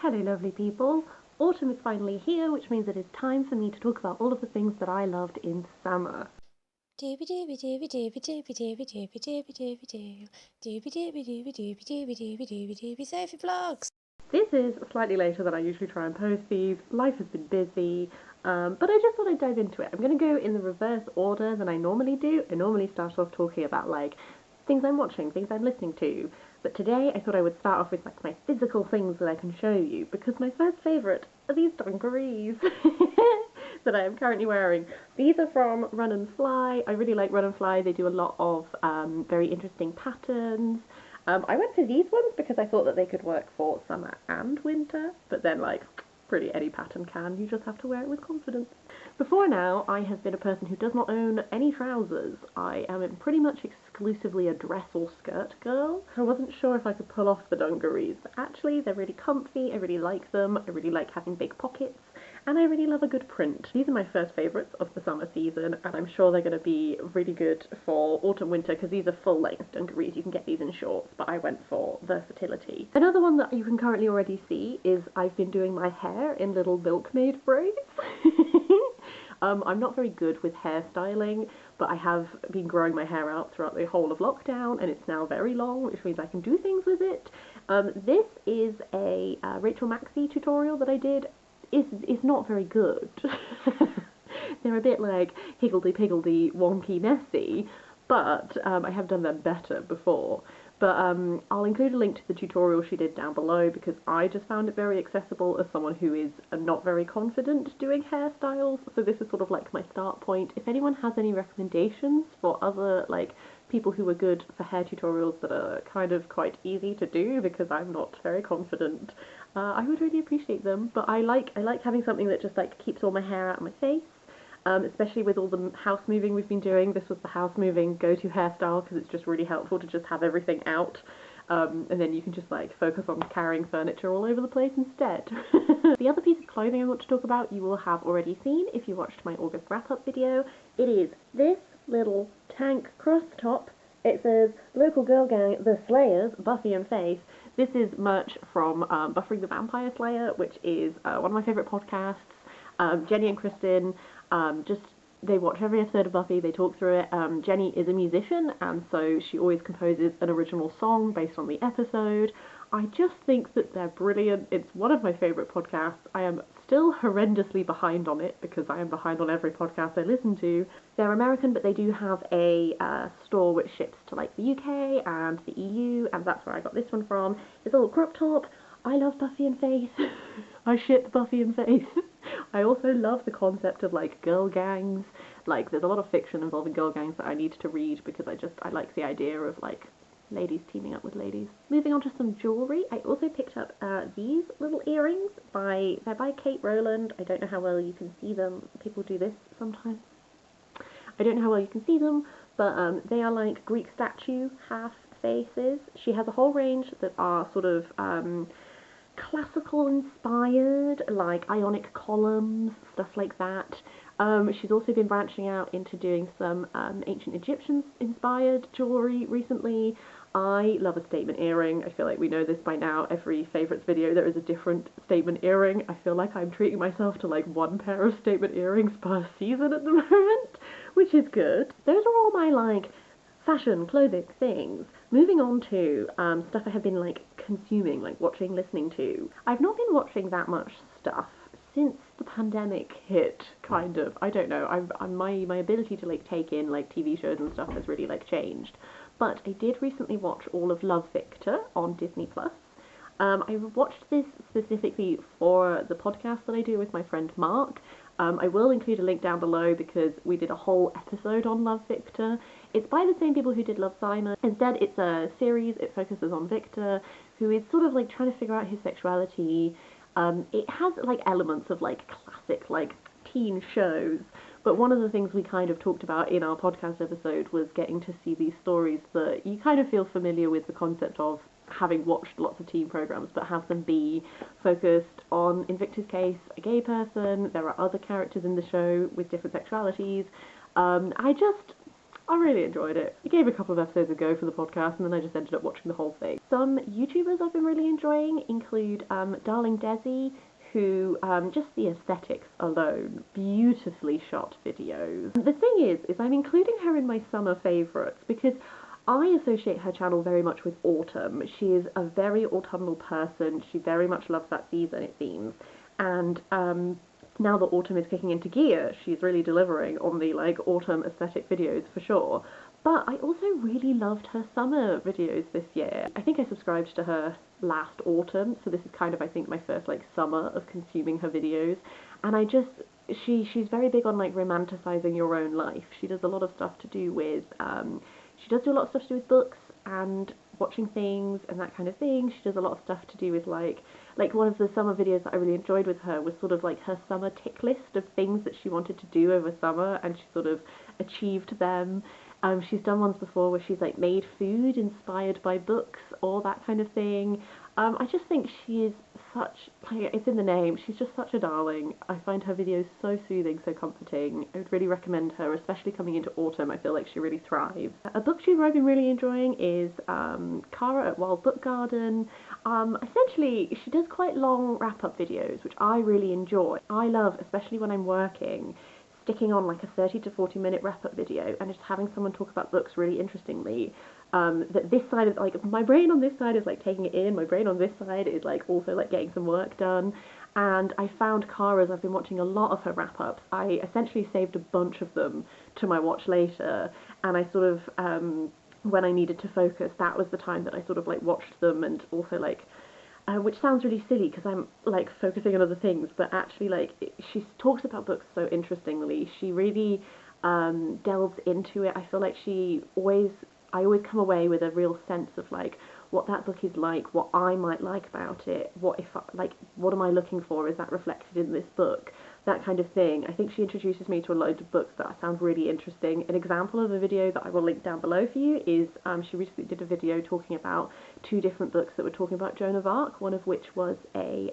Hello lovely people. Autumn is finally here, which means it is time for me to talk about all of the things that I loved in summer. Sophie vlogs. This is slightly later than I usually try and post these. Life has been busy, but I just thought I'd dive into it. I'm going to go in the reverse order than I normally do. I normally start off talking about like things I'm watching, things I'm listening to. But today I thought I would start off with like my physical things that I can show you because my first favourite are these dungarees that I am currently wearing. These are from Run and Fly. I really like Run and Fly. They do a lot of very interesting patterns. I went for these ones because I thought that they could work for summer and winter, but then like pretty any pattern can, you just have to wear it with confidence. Before now, I have been a person who does not own any trousers. I am pretty much exclusively a dress or skirt girl. I wasn't sure if I could pull off the dungarees, but actually they're really comfy, I really like them, I really like having big pockets, and I really love a good print. These are my first favourites of the summer season, and I'm sure they're going to be really good for autumn winter because these are full length dungarees. You can get these in shorts, but I went for versatility. Another one that you can currently already see is I've been doing my hair in little milkmaid braids. I'm not very good with hairstyling, but I have been growing my hair out throughout the whole of lockdown, and it's now very long, which means I can do things with it. This is a Rachel Maxey tutorial that I did. Is not very good. They're a bit like higgledy-piggledy, wonky, messy, but I have done them better before. But I'll include a link to the tutorial she did down below because I just found it very accessible as someone who is not very confident doing hairstyles, so this is sort of like my start point. If anyone has any recommendations for other like people who are good for hair tutorials that are kind of quite easy to do because I'm not very confident, I would really appreciate them. But I like having something that just like keeps all my hair out of my face. Especially with all the house moving we've been doing. This was the house moving go-to hairstyle because it's just really helpful to just have everything out, and then you can just like focus on carrying furniture all over the place instead. The other piece of clothing I want to talk about you will have already seen if you watched my August wrap-up video. It is this little tank cross top. It says local girl gang The Slayers, Buffy and Faith. This is merch from Buffering the Vampire Slayer, which is one of my favourite podcasts. Jenny and Kristen they watch every episode of Buffy, they talk through it. Jenny is a musician, and so she always composes an original song based on the episode. I just think that they're brilliant. It's one of my favourite podcasts. I am still horrendously behind on it because I am behind on every podcast I listen to. They're American, but they do have a store which ships to like the UK and the EU, and that's where I got this one from. It's a little crop top. I love Buffy and Faith. I ship Buffy and Faith. I also love the concept of like girl gangs. Like there's a lot of fiction involving girl gangs that I need to read because I like the idea of like ladies teaming up with ladies. Moving on to some jewellery, I also picked up these little earrings they're by Kate Rowland. I don't know how well you can see them. People do this sometimes. I don't know how well you can see them, but they are like Greek statue half faces. She has a whole range that are sort of classical inspired, like ionic columns, stuff like that. She's also been branching out into doing some ancient Egyptian inspired jewellery recently. I love a statement earring. I feel like we know this by now. Every favourites video there is a different statement earring. I feel like I'm treating myself to like one pair of statement earrings per season at the moment, which is good. Those are all my like fashion, clothing things. Moving on to stuff I have been like consuming, like watching, listening to. I've not been watching that much stuff since the pandemic hit, kind of. I don't know. My ability to like take in like TV shows and stuff has really like changed. But I did recently watch all of Love, Victor on Disney Plus. I watched this specifically for the podcast that I do with my friend Mark. I will include a link down below because we did a whole episode on Love, Victor. It's by the same people who did Love, Simon. Instead, it's a series. It focuses on Victor, who is sort of like trying to figure out his sexuality. It has like elements of like classic like teen shows, but one of the things we kind of talked about in our podcast episode was getting to see these stories that you kind of feel familiar with the concept of having watched lots of teen programs, but have them be focused on, in Victor's case, a gay person. There are other characters in the show with different sexualities. I really enjoyed it. I gave a couple of episodes a go for the podcast, and then I just ended up watching the whole thing. Some YouTubers I've been really enjoying include Darling Desi, who, just the aesthetics alone, beautifully shot videos. The thing is I'm including her in my summer favourites because I associate her channel very much with autumn. She is a very autumnal person. She very much loves that season, it seems. And now that autumn is kicking into gear, she's really delivering on the like autumn aesthetic videos for sure. But I also really loved her summer videos this year. I think I subscribed to her last autumn, so this is kind of, I think, my first like summer of consuming her videos. And she's very big on like romanticizing your own life. She does a lot of stuff to do with she does do a lot of stuff to do with books and watching things and that kind of thing. She does a lot of stuff to do with like one of the summer videos that I really enjoyed with her was sort of like her summer tick list of things that she wanted to do over summer, and she sort of achieved them. She's done ones before where she's like made food inspired by books or that kind of thing. I just think she is such, like, it's in the name, she's just such a darling. I find her videos so soothing, so comforting. I would really recommend her, especially coming into autumn. I feel like she really thrives. A booktuber I've been really enjoying is Cara at Wild Book Garden. Essentially, she does quite long wrap-up videos, which I really enjoy. I love, especially when I'm working, sticking on like a 30 to 40 minute wrap-up video and just having someone talk about books really interestingly. That this side is like, my brain on this side is like taking it in, my brain on this side is like also like getting some work done. And I found Cara's, I've been watching a lot of her wrap-ups. I essentially saved a bunch of them to my watch later, and I sort of, when I needed to focus, that was the time that I sort of like watched them, and also like, which sounds really silly because I'm like focusing on other things, but actually like she talks about books so interestingly. She really delves into it. I feel like I always come away with a real sense of like what that book is like, what I might like about it, what am I looking for, is that reflected in this book, that kind of thing. I think she introduces me to a load of books that sound really interesting. An example of a video that I will link down below for you is she recently did a video talking about two different books that were talking about Joan of Arc, one of which was a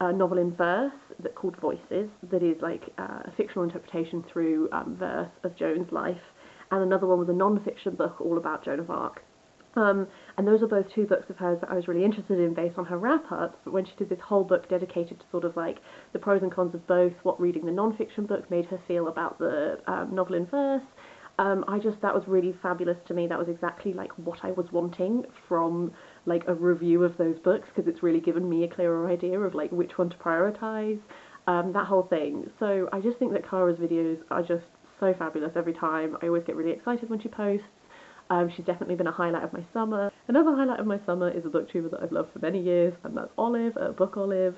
novel in verse called Voices, that is like a fictional interpretation through verse of Joan's life, and another one was a non-fiction book all about Joan of Arc. And those are both two books of hers that I was really interested in based on her wrap-ups, but when she did this whole book dedicated to sort of like the pros and cons of both, what reading the non-fiction book made her feel about the novel in verse, that was really fabulous to me. That was exactly like what I was wanting from like a review of those books, because it's really given me a clearer idea of like which one to prioritise, that whole thing. So I just think that Cara's videos are just so fabulous every time. I always get really excited when she posts. She's definitely been a highlight of my summer. Another highlight of my summer is a booktuber that I've loved for many years, and that's Olive at Book Olive.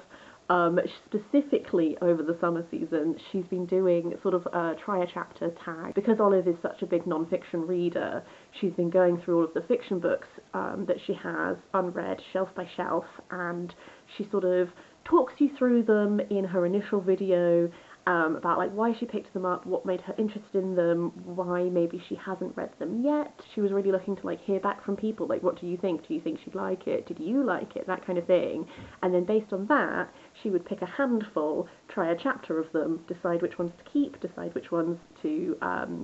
Specifically over the summer season, she's been doing sort of a try a chapter tag. Because Olive is such a big non-fiction reader, she's been going through all of the fiction books that she has unread, shelf by shelf, and she sort of talks you through them in her initial video, about like why she picked them up, what made her interested in them, why maybe she hasn't read them yet. She was really looking to like hear back from people, like what do you think? Do you think she'd like it? Did you like it? That kind of thing. And then based on that, she would pick a handful, try a chapter of them, decide which ones to keep, decide which ones to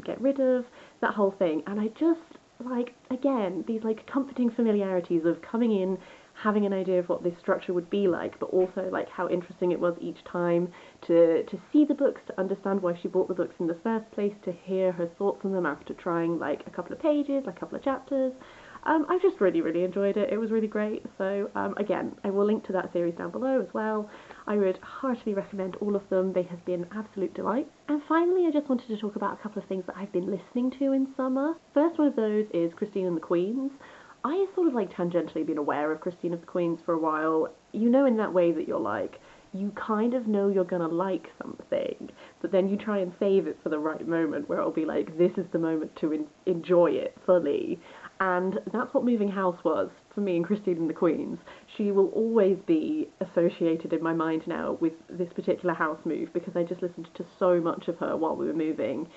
get rid of, that whole thing. And I just like, again, these like comforting familiarities of coming in, having an idea of what this structure would be like, but also like how interesting it was each time to see the books, to understand why she bought the books in the first place, to hear her thoughts on them after trying like a couple of pages, like a couple of chapters. I just really enjoyed it. It was really great. So again, I will link to that series down below as well. I would heartily recommend all of them. They have been absolute delights. And finally, I just wanted to talk about a couple of things that I've been listening to in summer. First one of those is Christine and the Queens. I have sort of like tangentially been aware of Christine of the Queens for a while. You know, in that way that you're like, you kind of know you're gonna like something, but then you try and save it for the right moment where it'll be like, this is the moment to enjoy it fully. And that's what Moving House was for me and Christine and the Queens. She will always be associated in my mind now with this particular house move, because I just listened to so much of her while we were moving.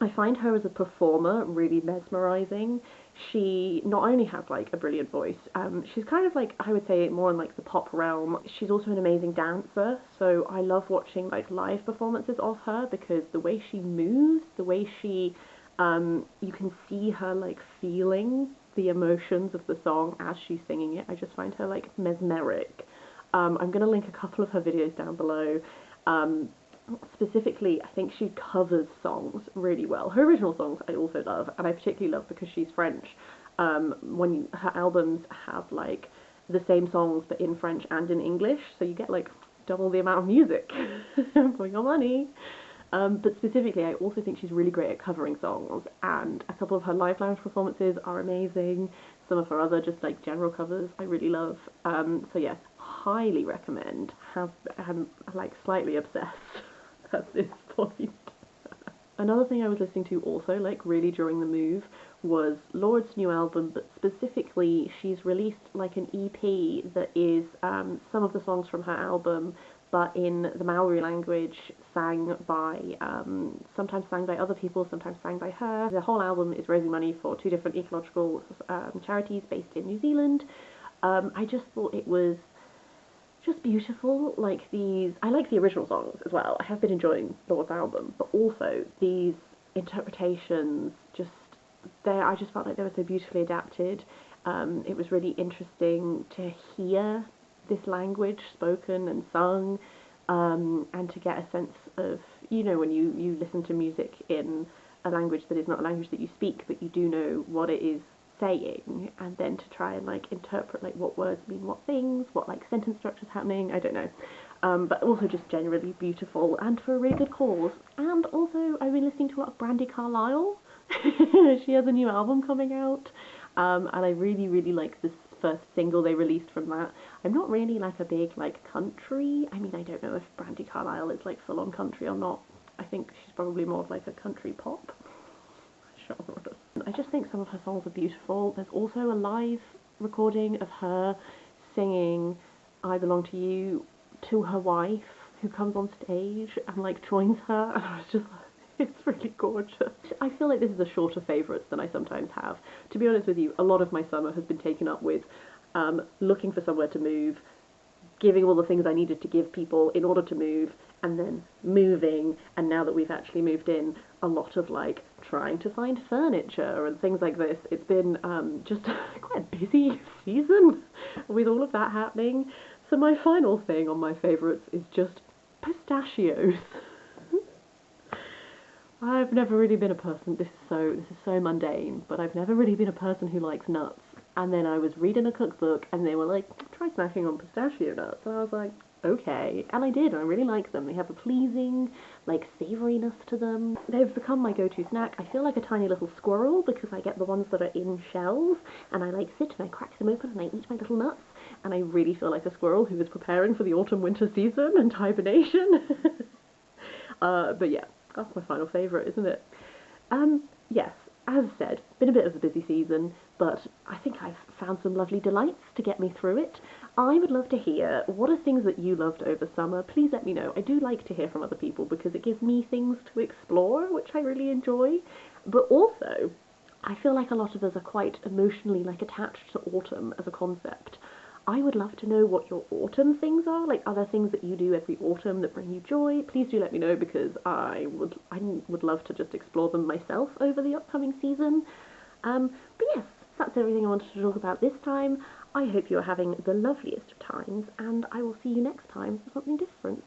I find her as a performer really mesmerising. She not only has like a brilliant voice, she's kind of like, I would say, more in like the pop realm. She's also an amazing dancer, so I love watching like live performances of her, because the way she moves, the way she You can see her like feeling the emotions of the song as she's singing it. I just find her like mesmeric. I'm going to link a couple of her videos down below. Specifically, I think she covers songs really well. Her original songs I also love, and I particularly love because she's French. Her albums have like the same songs but in French and in English, so you get like double the amount of music for your money. But specifically, I also think she's really great at covering songs, and a couple of her live lounge performances are amazing. Some of her other just like general covers I really love. So yes, highly recommend. I'm like slightly obsessed at this point. Another thing I was listening to also, like really during the move, was Lord's new album, but specifically she's released like an EP that is some of the songs from her album, but in the Maori language, sang by, sometimes sang by other people, sometimes sang by her. The whole album is raising money for two different ecological charities based in New Zealand. I just thought it was just beautiful. Like I like the original songs as well. I have been enjoying Lord's album, but also these interpretations, I just felt like they were so beautifully adapted. It was really interesting to hear this language spoken and sung, and to get a sense of, when you listen to music in a language that is not a language that you speak, but you do know what it is saying, and then to try and like interpret like what words mean what things, what like sentence structures happening, I don't know. But also just generally beautiful and for a really good cause. And also I've been listening to a lot of Brandi Carlile. She has a new album coming out, and I really, really like this first single they released from that. I'm not really like a big like country. I mean, I don't know if Brandi Carlile is like full on country or not. I think she's probably more of like a country pop genre. I just think some of her songs are beautiful. There's also a live recording of her singing I Belong to You to her wife, who comes on stage and like joins her, and I was just like, it's really gorgeous. I feel like this is a shorter favourites than I sometimes have. To be honest with you, a lot of my summer has been taken up with looking for somewhere to move, giving all the things I needed to give people in order to move, and then moving, and now that we've actually moved in, a lot of like trying to find furniture and things like this. It's been just quite a busy season with all of that happening. So my final thing on my favourites is just pistachios. I've never really been a person, this is so mundane, but I've never really been a person who likes nuts. And then I was reading a cookbook and they were like, try snacking on pistachio nuts. And I was like, okay. And I did, and I really like them. They have a pleasing, like, savouriness to them. They've become my go-to snack. I feel like a tiny little squirrel because I get the ones that are in shells, and I like sit and I crack them open and I eat my little nuts. And I really feel like a squirrel who is preparing for the autumn-winter season and hibernation. But yeah, that's my final favourite, isn't it? Yes, as said, been a bit of a busy season, but I think I've found some lovely delights to get me through it. I would love to hear, what are things that you loved over summer? Please let me know. I do like to hear from other people because it gives me things to explore, which I really enjoy. But also, I feel like a lot of us are quite emotionally like attached to autumn as a concept. I would love to know what your autumn things are. Like, are there things that you do every autumn that bring you joy? Please do let me know, because I would love to just explore them myself over the upcoming season. But yes, that's everything I wanted to talk about this time. I hope you are having the loveliest of times, and I will see you next time for something different.